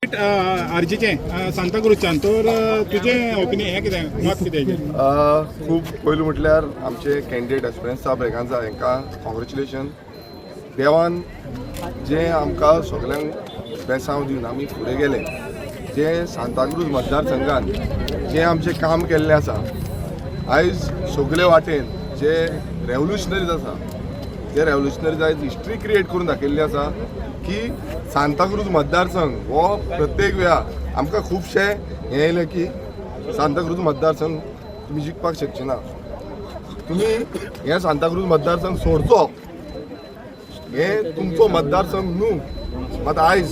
आरजीचे सांताक्रूजच्यान तर तुजें ओपिनियन हें कितें मत कितें खूब पयलीं म्हटल्यार आमचे कॅन्डिडेट एस्पिरंट साहेब ब्रेगांजा हांकां कॉंग्रेच्युलेशन. देवान जे आमकां सगल्यांक बेसांव दिवन आमी फुडें गेले, जे सांताक्रूज मतदारसंघान जे आमचें काम केल्लें आसा, आयज सगळे वाटेन जे रेव्होल्युशनरीज आसा, ते रेव्होल्युशनरीज आयज हिस्ट्री क्रिएट करून दाखयल्ली आसा की सांताक्रूज मतदारसंघ हो प्रत्येक वेळा आमकां खुबशे हें येयलें की सांताक्रूज मतदारसंघ तुमी जिखपाक शकचे ना, तुमी हे सांताक्रूज मतदारसंघ सोडचो, हे तुमचो मतदारसंघ न्हू. मात आयज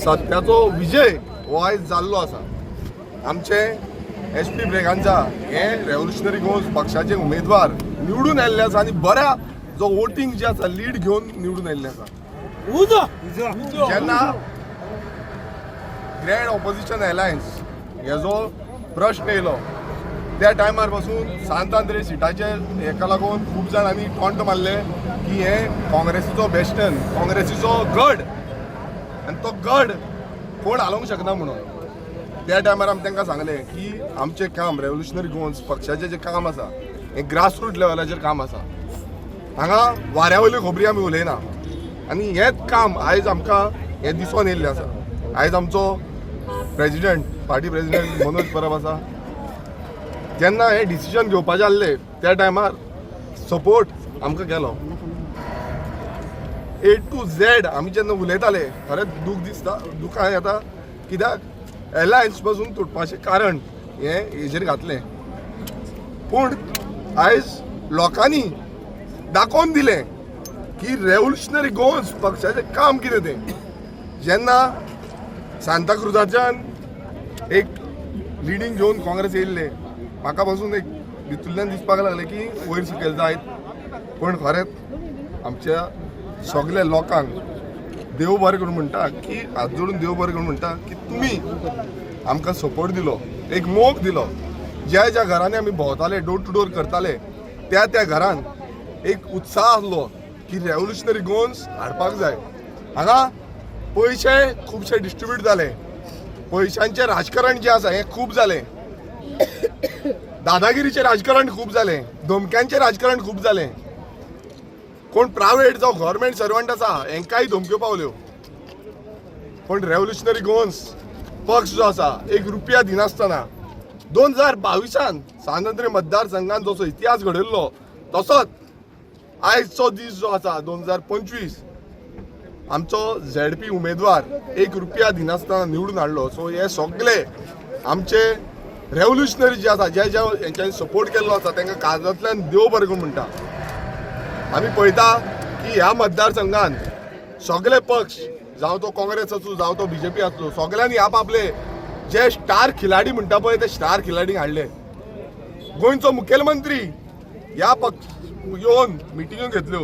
सत्याचो विजय हो आयज जाल्लो आसा. आमचे SP ब्रेगांजा हे रेव्होल्युशनरी गोंस पक्षाचे उमेदवार निवडून आयल्ले आसा आनी बऱ्या जो वोटींग जे आसा लीड घेवन निवडून आयल्ले आसा. जेन्ना ग्रँड ऑपोजिशन अलायन्स हेजो प्रश्न येयलो त्या टायमार पासून सांत आंद्रे सिटाचे हेका लागून खूब जाणांनी टॉंट मारले की हे काँग्रेसीचो बेस्टन, काँग्रेसीचो गड, आनी तो गड कोण हालोवंक शकना म्हणून. त्या टायमार आमी तांकां सांगलें की आमचें काम रेव्होल्युशनरी गोंस पक्षाचें जें काम आसा हें ग्रासरूट लेवलाचेर काम आसा. हांगा वाऱ्या वयल्यो खबरी आमी उलयना आनी हेंच काम आयज आमकां हें दिसून येयल्लें आसा. आयज आमचो president, party president Manoj Parab आसा, जेन्ना हें डिसिजन घेवपाचें आसलें त्या टायमार सपोर्ट आमकां केलो. A to Z आमी जेन्ना उलयताले खरेंच दुखां येता, कित्याक एलायन्स पासून तुटपाचें कारण हें हेजेर घातलें. पूण आयज लोकांनी दाखोवन दिलें की रेव्होल्युशनरी गोंस पक्षाचें काम कितें तें. जेन्ना सांताक्रूजाच्यान एक लिडींग घेवन काँग्रेस येयल्ले, म्हाका पासून एक भितुरल्यान दिसपाक लागलें की वयर सकयल जायत, पूण खरेंच आमच्या सगळ्या लोकांक देव बरें करून म्हणटा की हात जोडून देव बरें करून म्हणटा की तुमी आमकां सपोर्ट दिलो, एक मोग दिलो. ज्या ज्या घरांनी आमी भोंवताले, डोर टू डोर करताले, त्या घरान एक उत्साह आसलो की रेव्होल्युशनरी गोंस हाडपाक जाय. हांगा पयशे खुबशे डिस्ट्रिब्यूट जाले, पयशांचें राजकारण जें आसा हें खूब जालें, दादागिरीचें राजकारण खूब जालें, धमक्यांचें राजकारण खूब जालें. कोण प्रायवेट जावं गव्हर्मेंट सर्वंट आसा हेंकाय धमक्यो पावल्यो. पूण रेव्होल्युशनरी गोंस पक्ष जो आसा एक रुपया दिनासतना 2022 सांत आंद्रे मतदारसंघान जसो इतिहास घडयल्लो तसोच आयजचो दीस जो आसा 2025 आमचो ZP उमेदवार एक रुपया दिनासतना निवडून हाडलो. सो हे सगळे आमचे रेव्होल्युशनरी जे आसा, जे हेंच्यांनी सपोर्ट केल्लो आसा तांकां काळजांतल्यान देव बरें करून म्हणटा. आमी पळयता की ह्या मतदारसंघान सगळे पक्ष, जावं तो काँग्रेस आसूं जावं तो BJP आसूं, सगळ्यांनी आपले जे स्टार खिलाडी म्हणटा पळय ते स्टार खिलाडीक हाडले. गोंयचो मुखेलमंत्री ह्या पक्ष येवन मिटिंग्यो घेतल्यो,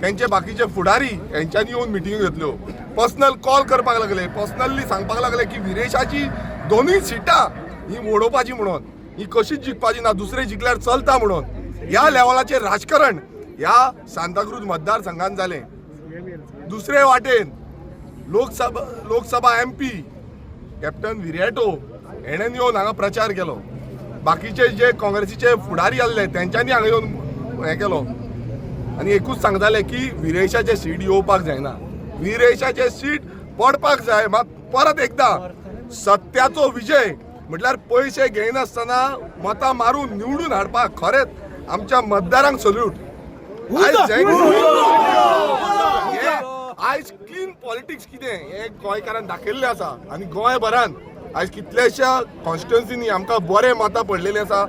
तेंचे बाकीचे फुडारी हेंच्यांनी येवन मिटिंग्यो घेतल्यो, पर्सनल कॉल करपाक लागले, पर्सनली सांगपाक लागले की विरेशाची दोनूय सिटां ही मोडोवपाची म्हणून, ही कशीच जिखपाची ना, दुसरे जिखल्यार चलता म्हणून. ह्या लेवलाचेर राजकारण ह्या सांताक्रूज मतदारसंघान जालें. दुसरे वाटेन लोकसभा MP कॅप्टन विरेटो हेणें येवन हांगा प्रचार केलो, बाकीचे जे काँग्रेसीचे फुडारी आसले तेंच्यांनी हांगा येवन हें केलो आनी एकूच सांगताले की विरेशाचें सीट येवपाक जायना, विरेशाचें सीट पडपाक जाय. मात परत एकदां सत्याचो विजय म्हटल्यार पयशे घेयनासतना मतां मारून निवडून हाडपाक खरेंच आमच्या मतदारांक सल्यूट. आयज क्लीन पॉलिटिक्स कितें हें गोंयकारान दाखयल्लें आसा आनी गोंयभरान आयज कितल्याशा कॉन्स्टिट्युएन्सीनी आमकां बरे मतां पडलेलीं आसा.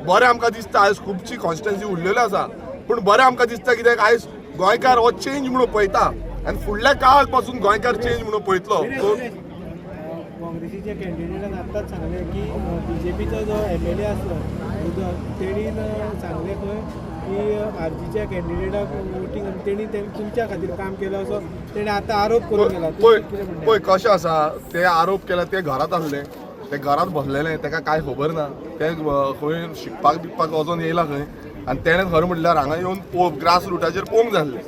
बरें आमकां दिसता आयज खुबशी कॉन्स्टिट्युएन्सी उरलेल्यो आसा, पूण बरें आमकां दिसता कित्याक आयज गोंयकार हो चेंज म्हणून पळयता आनी फुडल्या काळाक पासून गोंयकार चेंज म्हणून पळयतलो. काँग्रेसीचे कॅन्डिडेटान आतांच सांगले की BJPचो जो MLA आसलो तेणीन सांगलें खंय की आरजीच्या कॅन्डिडेटाक वोटींग तेणी तुमच्या खातीर काम केलं असो तेणें आतां आरोप करून गेला. पळय कशें आसा, ते आरोप केला ते घरांत आसले, ते घरांत बसलेले, ताका कांय खबर ना, ते खंय शिकपाक बिकपाक वचोन येयला खंय आनी तेणें खरें म्हटल्यार हांगा येवन ग्रास रुटाचेर पळोवंक जाय आसलें.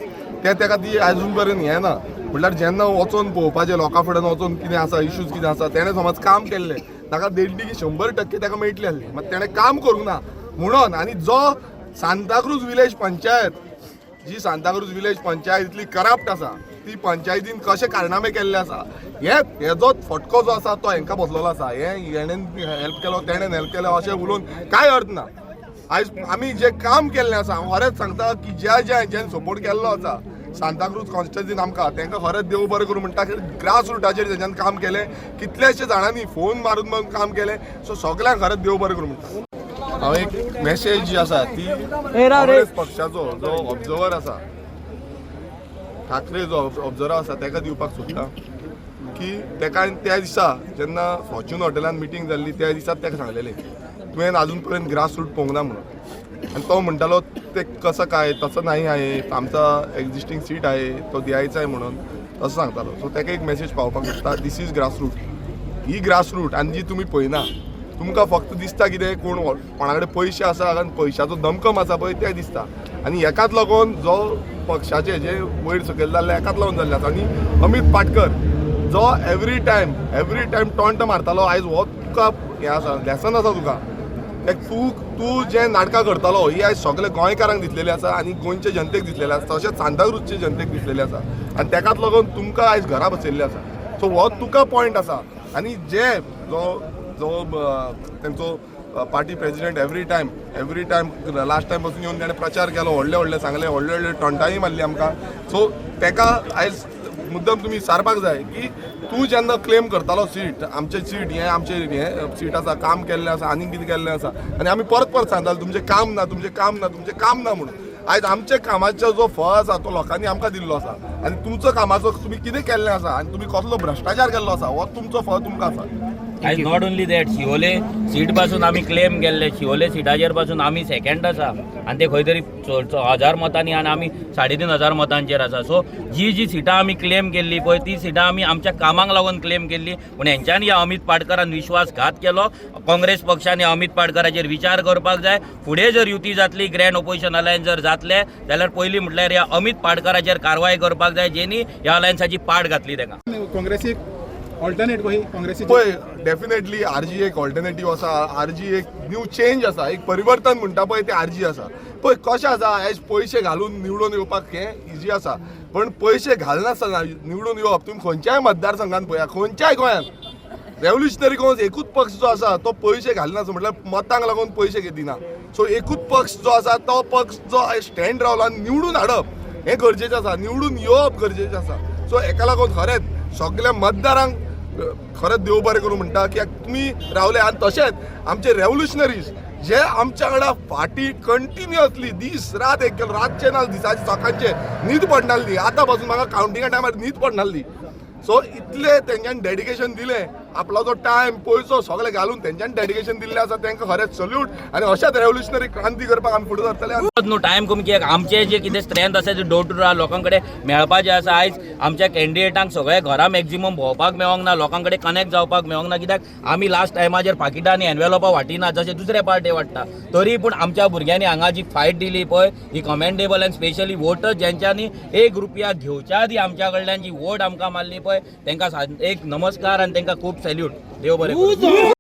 ते ताका ती आजून पर्यंत हें ना. म्हणल्यार जेन्ना वचून पळोवपाचें लोकां फुड्यान वचून कितें आसा इश्यूज कितें आसा तेणें समज काम केल्लें ताका 1.5% ताका मेळटली आसली मात तेणें काम करूंक ना म्हणून आनी जो सांताक्रूज विलेज पंचायत जी सांताक्रूज विलेज पंचायत इतली करप्ट आसा ती पंचायतीन कशे कारनामे केल्ले आसा हेजो फटको जो आसा तो हांकां बसलेलो आसा हेणें हेल्प केलो तेणें हेल्प केलो अशें उलोवन कांय अर्थ ना आयज आमी जें काम केल्लें आसा हांव खरेंच सांगता की ज्या ज्या हेंच्यानी सपोर्ट केल्लो आसा सांताक्रूज कॉन्स्टिट्युन्सीन आमकां तांकां खरेंच देव बरें करूं म्हणटा की ग्रास रुटाचेर तेंच्यान काम केलें कितलेशे जाणांनी फोन मारून मारून काम केलें सो सगळ्यांक खरेंच देव बरें करूं म्हणटा हांव एक मॅसेज जी आसा ती काँग्रेस पक्षाचो जो ऑब्जर्वर आसा ठाकरे जो ऑब्जर्वर आसा ताका दिवपाक सोदता की ताका त्या दिसा जेन्ना फॉर्च्यून हॉटेलान मिटींग जाल्ली त्या दिसा ताका सांगलेलें तुवें आजून पर्यंत ग्रास रूट पळोवंक ना म्हणून आणि तो म्हणटालो ते कसं काय तसं नाही आहे आमचा एक्झिस्टिंग सीट आहे तो द्यायचा आहे म्हणून तसं सांगतालो सो ताका एक मेसेज पावपाक सोदता दीस इज ग्रास रूट ही ग्रास रूट आनी जी तुमी पळयना तुमकां फक्त दिसता कितें कोण कोणा कडेन पयशे आसा आनी पयशाचो दमकम आसा पळय तें दिसता आनी हेकाच लागून जो पक्षाचे जे वयर सकयल जाल्ले हेकाच लागून जाल्ले आसा आनी अमित पाटकर जो एवरी टायम टॉन्ट मारतालो आयज हो तुका हें आसा लेसन आसा तुका तूं जें नाटकां करतालो ही आयज सगळे गोंयकारांक दितलेली आसा आनी गोंयचे जनतेक दितलेली आसा तशेंच सांताक्रूजचे जनतेक दितलेली आसा आनी ताकाच लागून तुमकां आयज घरा बसयल्ले आसा सो हो तुका पॉयंट आसा आनी जे जो तेंचो party president every time last time पासून येवन ताणें प्रचार केलो व्हडले सांगले व्हडले टॉन्टाय मारली आमकां सो ताका आयज मुद्दम तुमी सारपाक जाय की तूं जेन्ना क्लेम करतालो सीट आमचें सीट हें आमचें सीट आसा काम केल्लें आसा आनी कितें केल्लें आसा आनी आमी परत सांगताले तुमचें काम ना म्हणून आयज आमच्या कामाचो जो फळ आसा तो लोकांनी आमकां दिल्लो आसा आनी तुमचो कामाचो तुमी कितें केल्लें आसा आनी तुमी कसलो भ्रश्टाचार केल्लो आसा हो तुमचो फळ तुमकां आसा आयज not only that Siolim seat पासून आमी क्लेम केल्ले शिवोले सिटाचेर पासून आमी सेकंड आसा आनी ते खंय तरी 1000 मतांनी आनी आमी 3500 मतांचेर आसा सो जी सिटां आमी क्लेम केल्ली पळय ती सिटां आमी आमच्या कामाक लागून क्लेम केल्ली पूण हेंच्यांनी ह्या अमित पाटकरान विश्वासघात केलो काँग्रेस पक्षान ह्या अमित पाटकराचेर विचार करपाक जाय फुडें जर युती जातली ग्रँड ऑपोजिशन अलायन्स जर जातले जाल्यार पयलीं म्हटल्यार ह्या अमित पाटकराचेर कारवाय करपाक जाय जेणी ह्या अलायन्साची पाड घातली ताका काँग्रेसीक ऑल्टरनेट पळय काँग्रेसी पळय डेफिनेटली आरजी एक ऑल्टरनेटीव आसा आरजी एक न्यू चेंज आसा एक परिवर्तन म्हणटा पळय ते आरजी आसा पळय कशें आसा आयज पयशे घालून निवडून येवपाक हें इजी आसा पण पयशे घालनासतना निवडून येवप तुमी खंयच्याय मतदारसंघात पळया खंयच्याय गोंयांत रेव्होल्युशनरी काँग्रेस एकूच पक्ष जो आसा तो पयशे घालनासतना म्हटल्यार मतांक लागून पयशे दिना सो एकूच पक्ष जो आसा तो पक्ष जो स्टँड रावला निवडून हाडप हें गरजेचें आसा निवडून येवप गरजेचें आसा सो हेका लागून खरेंच सगळ्या मतदारांक खरेंच देव बरें करूं म्हणटा कित्याक तुमी रावले आनी तशेंच आमचे रेव्होल्युशनरीज जे आमच्या वांगडा फाटी कंटिन्युअसली दीस रात एक केलो रातचे ना दिसाचे सकाळचे न्हीद पडनासली आतां पासून म्हाका कावंटिंगा टायमार न्हीद पडनासली सो इतले तेंच्यांनी डेडिकेशन दिलें आपलो जो टायम पयसो सगळे घालून तेंच्यांनी डेडिकेशन दिल्लें आसा तांकां खरेंच सल्यूट आनी अशाच रेव्होल्युशनरी क्रांती करपाक आमी फुडें सरतले न्हू टायम कमी कित्याक आमचे जे कितें स्ट्रेंथ आसा ते डोर टू डोर लोकां कडेन मेळपाचें आसा आयज आमच्या कॅन्डिडेटांक सगळे घरा मॅक्झिमम भोंवपाक मेळोंक ना लोकां कडेन कनेक्ट जावपाक मेळोंक ना कित्याक आमी लास्ट टायमाचेर पाकिटांनी एनवेलोपां वाटिना जशें दुसरे पार्टी वाडटा तरी पूण आमच्या भुरग्यांनी हांगा जी फायट दिली पळय ही कमेंडेबल आनी स्पेशली वोटर्स जेंच्यांनी ₹1 घेवच्या आदी आमच्या कडल्यान जी वोट आमकां मारली पळय तांकां एक नमस्कार आनी तांकां खूब सॅल्यूट देव बरें करूं.